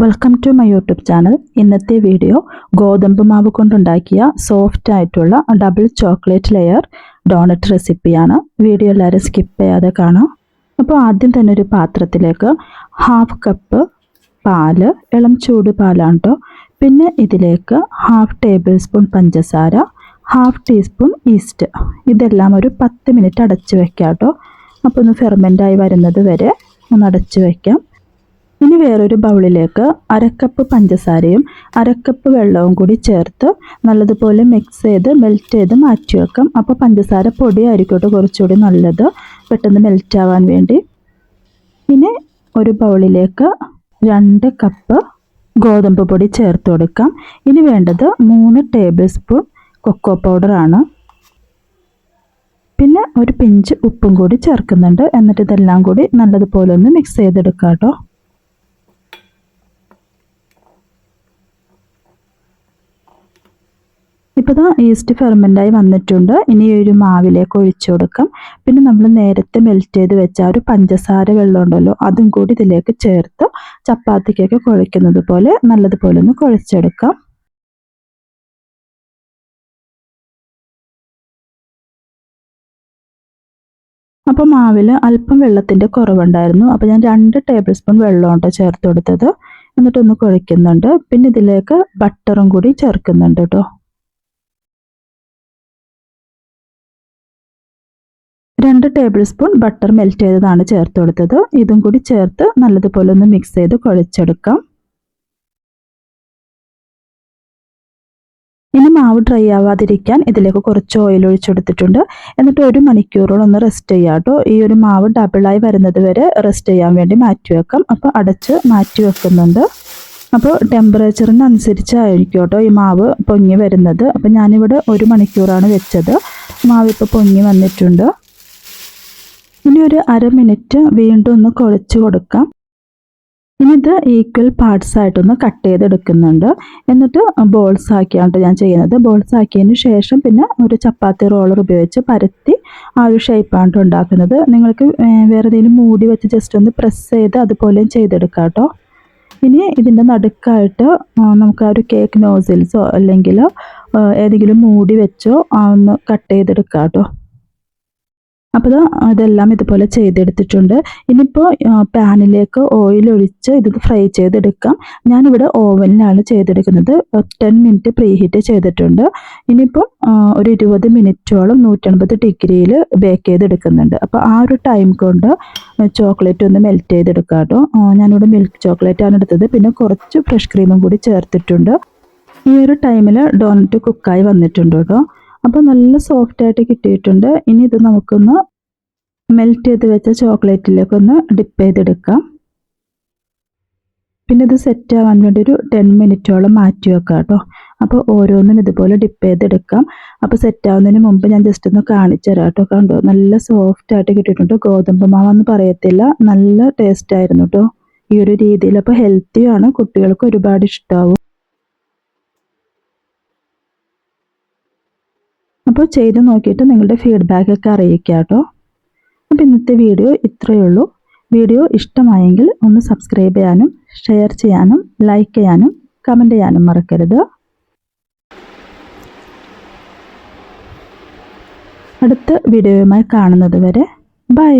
Welcome to my YouTube channel. ഇന്നത്തെ video ഗോതമ്പ് മാവ് കൊണ്ടുണ്ടാക്കിയ സോഫ്റ്റ് ആയിട്ടുള്ള ഡബിൾ ചോക്ലേറ്റ് ലെയർ ഡോണറ്റ് റെസിപ്പിയാണ്. വീഡിയോ എല്ലാവരും സ്കിപ്പ് ചെയ്യാതെ കാണാം. അപ്പോൾ ആദ്യം തന്നെ ഒരു പാത്രത്തിലേക്ക് 1/2 കപ്പ് പാല്, ഇളം ചൂട് പാലാണ് കേട്ടോ. പിന്നെ ഇതിലേക്ക് 1/2 ടേബിൾ സ്പൂൺ പഞ്ചസാര, 1/2 ടീസ്പൂൺ ഈസ്റ്റ്, ഇതെല്ലാം ഒരു 10 മിനിറ്റ് അടച്ചു വെക്കാം കേട്ടോ. അപ്പോൾ ഒന്ന് ഫെർമെൻ്റായി വരുന്നത് വരെ ഒന്ന് അടച്ചു വയ്ക്കാം. ഇനി വേറൊരു ബൗളിലേക്ക് 1/2 കപ്പ് പഞ്ചസാരയും 1/2 കപ്പ് വെള്ളവും കൂടി ചേർത്ത് നല്ലതുപോലെ മിക്സ് ചെയ്ത് മെൽറ്റ് ചെയ്ത് മാറ്റി വെക്കാം. അപ്പോൾ പഞ്ചസാര പൊടിയായിരിക്കട്ടെ കുറച്ചുകൂടി നല്ലത്, പെട്ടെന്ന് മെൽറ്റ് ആവാൻ വേണ്ടി. ഇനി ഒരു ബൗളിലേക്ക് 2 കപ്പ് ഗോതമ്പ് പൊടി ചേർത്ത് കൊടുക്കാം. ഇനി വേണ്ടത് 3 ടേബിൾ സ്പൂൺ കൊക്കോ പൗഡറാണ്. പിന്നെ ഒരു പിഞ്ച് ഉപ്പും കൂടി ചേർക്കുന്നുണ്ട്. എന്നിട്ട് ഇതെല്ലാം കൂടി നല്ലതുപോലെ ഒന്ന് മിക്സ് ചെയ്തെടുക്കാം കേട്ടോ. ഇപ്പോൾ ഈസ്റ്റ് ഫെർമെൻ്റായി വന്നിട്ടുണ്ട്. ഇനി ഒരു മാവിലേക്ക് ഒഴിച്ചു കൊടുക്കാം. പിന്നെ നമ്മൾ നേരത്തെ മെൽറ്റ് ചെയ്ത് വെച്ച ഒരു പഞ്ചസാര വെള്ളം ഉണ്ടല്ലോ, അതും കൂടി ഇതിലേക്ക് ചേർത്ത് ചപ്പാത്തിക്കൊക്കെ കുഴയ്ക്കുന്നത് പോലെ നല്ലതുപോലെ ഒന്ന് കുഴച്ചെടുക്കാം. അപ്പോൾ മാവിൽ അല്പം വെള്ളത്തിൻ്റെ കുറവുണ്ടായിരുന്നു. അപ്പോൾ ഞാൻ 2 ടേബിൾ സ്പൂൺ വെള്ളമാണ് ചേർത്ത് കൊടുത്തത്. എന്നിട്ടൊന്ന് കുഴയ്ക്കുന്നുണ്ട്. പിന്നെ ഇതിലേക്ക് ബട്ടറും കൂടി ചേർക്കുന്നുണ്ട് കേട്ടോ. 2 ടേബിൾ സ്പൂൺ ബട്ടർ മെൽറ്റ് ചെയ്തതാണ് ചേർത്ത് കൊടുത്തത്. ഇതും കൂടി ചേർത്ത് നല്ലതുപോലെ ഒന്ന് മിക്സ് ചെയ്ത് കുഴച്ചെടുക്കാം. ഇനി മാവ് ഡ്രൈ ആവാതിരിക്കാൻ ഇതിലേക്ക് കുറച്ച് ഓയിൽ ഒഴിച്ചെടുത്തിട്ടുണ്ട്. എന്നിട്ട് 1 മണിക്കൂറോളം ഒന്ന് റെസ്റ്റ് ചെയ്യാം കേട്ടോ. ഈ ഒരു മാവ് ഡബിളായി വരുന്നത് വരെ റെസ്റ്റ് ചെയ്യാൻ വേണ്ടി മാറ്റി വെക്കാം. അപ്പോൾ അടച്ച് മാറ്റി വെക്കുന്നുണ്ട്. അപ്പോൾ ടെമ്പറേച്ചറിനനുസരിച്ചായിരിക്കും കേട്ടോ ഈ മാവ് പൊങ്ങി വരുന്നത്. അപ്പോൾ ഞാനിവിടെ 1 മണിക്കൂറാണ് വെച്ചത്. മാവ് ഇപ്പോൾ പൊങ്ങി വന്നിട്ടുണ്ട്. ഇനി ഒരു 1/2 മിനിറ്റ് വീണ്ടും ഒന്ന് കുഴച്ച് കൊടുക്കാം. ഇനി ഇത് ഈക്വൽ പാർട്സ് ആയിട്ടൊന്ന് കട്ട് ചെയ്തെടുക്കുന്നുണ്ട്. എന്നിട്ട് ബോൾസ് ആക്കിയാണ് ഞാൻ ചെയ്യുന്നത്. ബോൾസ് ആക്കിയതിന് ശേഷം പിന്നെ ഒരു ചപ്പാത്തി റോളർ ഉപയോഗിച്ച് പരത്തി ആ ഒരു ഷേപ്പാണ് ഉണ്ടാക്കുന്നത്. നിങ്ങൾക്ക് വേറെ ഏതെങ്കിലും മൂടി വെച്ച് ജസ്റ്റ് ഒന്ന് പ്രസ് ചെയ്ത് അതുപോലെയും ചെയ്തെടുക്കാം കേട്ടോ. ഇനി ഇതിൻ്റെ നടുക്കായിട്ട് നമുക്ക് ആ ഒരു കേക്ക് നോസിൽസോ അല്ലെങ്കിൽ ഏതെങ്കിലും മൂടി വെച്ചോ ഒന്ന് കട്ട് ചെയ്തെടുക്കാം കേട്ടോ. അപ്പോൾ ഇതെല്ലാം ഇതുപോലെ ചെയ്തെടുത്തിട്ടുണ്ട്. ഇനിയിപ്പോൾ പാനിലേക്ക് ഓയിൽ ഒഴിച്ച് ഇത് ഫ്രൈ ചെയ്തെടുക്കാം. ഞാനിവിടെ ഓവനിലാണ് ചെയ്തെടുക്കുന്നത്. 10 മിനിറ്റ് പ്രീ ഹീറ്റ് ചെയ്തിട്ടുണ്ട്. ഇനിയിപ്പോൾ ഒരു 20 മിനിറ്റോളം 180 ഡിഗ്രിയിൽ ബേക്ക് ചെയ്തെടുക്കുന്നുണ്ട്. അപ്പോൾ ആ ഒരു ടൈം കൊണ്ട് ചോക്ലേറ്റ് ഒന്ന് മെൽറ്റ് ചെയ്തെടുക്കാം കേട്ടോ. ഞാനിവിടെ മിൽക്ക് ചോക്ലേറ്റാണ് എടുത്തത്. പിന്നെ കുറച്ച് ഫ്രഷ് ക്രീമും കൂടി ചേർത്തിട്ടുണ്ട്. ഈ ഒരു ടൈമിൽ ഡോണറ്റ് കുക്കായി വന്നിട്ടുണ്ട് കേട്ടോ. അപ്പോൾ നല്ല സോഫ്റ്റായിട്ട് കിട്ടിയിട്ടുണ്ട്. ഇനി ഇത് നമുക്കൊന്ന് മെൽറ്റ് ചെയ്ത് വെച്ച ചോക്ലേറ്റിലേക്കൊന്ന് ഡിപ്പ് ചെയ്തെടുക്കാം. പിന്നെ ഇത് സെറ്റ് ആവാൻ വേണ്ടി ഒരു 10 മിനിറ്റോളം മാറ്റി വെക്കാം കേട്ടോ. അപ്പോൾ ഓരോന്നും ഇതുപോലെ ഡിപ്പ് ചെയ്തെടുക്കാം. അപ്പോൾ സെറ്റ് ആവുന്നതിന് മുമ്പ് ഞാൻ ജസ്റ്റ് ഒന്ന് കാണിച്ചു തരാം കേട്ടോ. കണ്ടോ, നല്ല സോഫ്റ്റായിട്ട് കിട്ടിയിട്ടുണ്ട്. ഗോതമ്പ് മാവെന്ന് പറയത്തില്ല, നല്ല ടേസ്റ്റ് ആയിരുന്നു കേട്ടോ ഈ ഒരു രീതിയിൽ. അപ്പോൾ ഹെൽത്തിയാണ്, കുട്ടികൾക്ക് ഒരുപാട് ഇഷ്ടമാവും. അപ്പോൾ ചെയ്ത് നോക്കിയിട്ട് നിങ്ങളുടെ ഫീഡ്ബാക്കൊക്കെ അറിയിക്കുക കേട്ടോ. അപ്പോൾ ഇന്നത്തെ വീഡിയോ ഇത്രയേ ഉള്ളൂ. വീഡിയോ ഇഷ്ടമായെങ്കിൽ ഒന്ന് സബ്സ്ക്രൈബ് ചെയ്യാനും ഷെയർ ചെയ്യാനും ലൈക്ക് ചെയ്യാനും കമൻറ്റ് ചെയ്യാനും മറക്കരുത്. അടുത്ത വീഡിയോയുമായി കാണുന്നത് വരെ ബൈ.